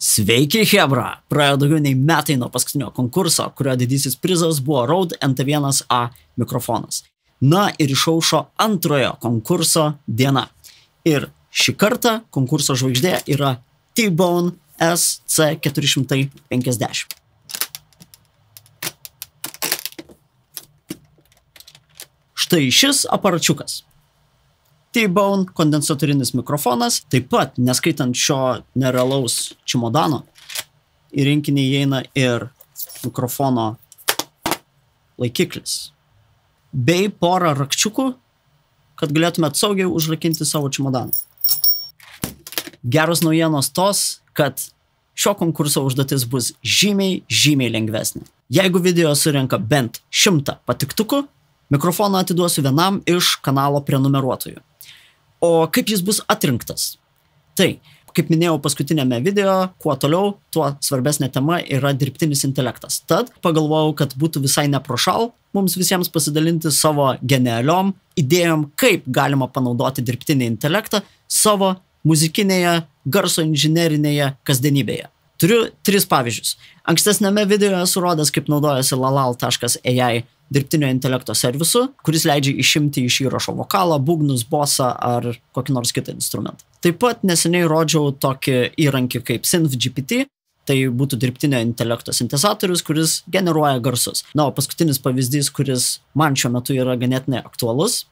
Sveiki, Hebra! Praėjo daugiau nei metai nuo paskutinio konkurso, kurio didysis prizas buvo Rode NT1A mikrofonas. Na ir išaušo antrojo konkurso diena. Ir šį kartą konkurso žvaigždė yra T-Bone SC450. Štai šis aparačiukas. T-Bone kondensatorinis mikrofonas, taip pat, neskaitant šio nerealaus čemodano, į rinkinį įeina ir mikrofono laikiklis, bei porą rakčiukų, kad galėtumėt saugiai užrakinti savo čemodaną. Geros naujienos tos, kad šio konkurso užduotis bus žymiai lengvesnė. Jeigu video surenka bent 100 patiktukų, mikrofoną atiduosiu vienam iš kanalo prenumeruotojų. O kaip jis bus atrinktas? Tai, kaip minėjau paskutinėme video, kuo toliau, tuo svarbesnė tema yra dirbtinis intelektas. Tad pagalvojau, kad būtų visai neprošal mums visiems pasidalinti savo genialiom idėjom, kaip galima panaudoti dirbtinį intelektą savo muzikinėje, garso inžinerinėje kasdienybėje. Turiu 3 pavyzdžius. Ankstesnėme video esu rodęs, kaip naudojasi lalal.ai dirbtinio intelekto servisu, kuris leidžia išimti iš įrašo vokalą, būgnus, bosą ar kokį nors kitą instrumentą. Taip pat neseniai rodžiau tokį įrankį kaip SynthGPT, tai būtų dirbtinio intelekto sintezatorius, kuris generuoja garsus. Na, o paskutinis pavyzdys, kuris man šiuo metu yra ganėtinai aktualus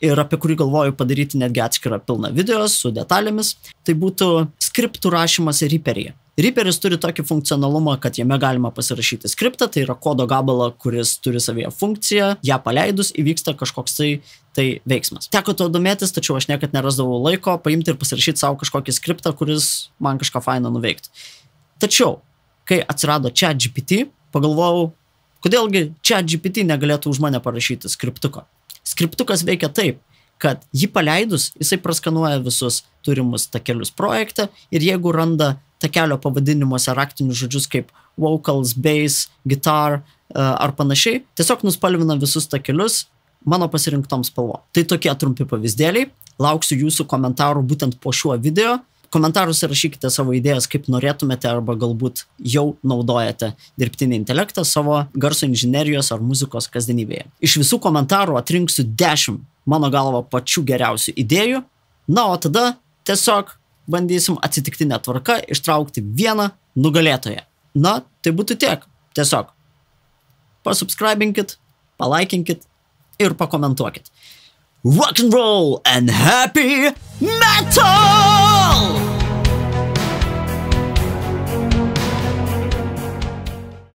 ir apie kurį galvoju padaryti netgi atskirą pilną video su detalėmis, tai būtų skriptų rašymas Reaperyje. Reaperis turi tokį funkcionalumą, kad jame galima pasirašyti skriptą, tai yra kodo gabalą, kuris turi savyje funkciją, ją paleidus įvyksta kažkoks tai veiksmas. Teko to domėtis, tačiau aš niekad nerasdavau laiko paimti ir pasirašyti savo kažkokį skriptą, kuris man kažką fainą nuveiktų. Tačiau, kai atsirado ChatGPT, pagalvojau, kodėlgi ChatGPT negalėtų už mane parašyti skriptuko. Skriptukas veikia taip, kad jį paleidus, jisai praskanuoja visus turimus takelius projekte ir jeigu randa takelio pavadinimuose raktinius žodžius kaip vocals, bass, guitar ar panašiai, tiesiog nuspalvina visus takelius mano pasirinktom spalvom. Tai tokie trumpi pavyzdėliai. Lauksiu jūsų komentarų būtent po šiuo video. Komentaruose rašykite savo idėjas, kaip norėtumėte arba galbūt jau naudojate dirbtinį intelektą savo garso inžinerijos ar muzikos kasdienybėje. Iš visų komentarų atrinksiu 10 mano galva pačių geriausių idėjų. Na, o tada tiesiog bandysim atsitiktinę tvarką ištraukti vieną nugalėtoją. Na, tai būtų tiek. Tiesiog pasubscribinkit, palaikinkit ir pakomentuokit. Rock and roll and happy metal!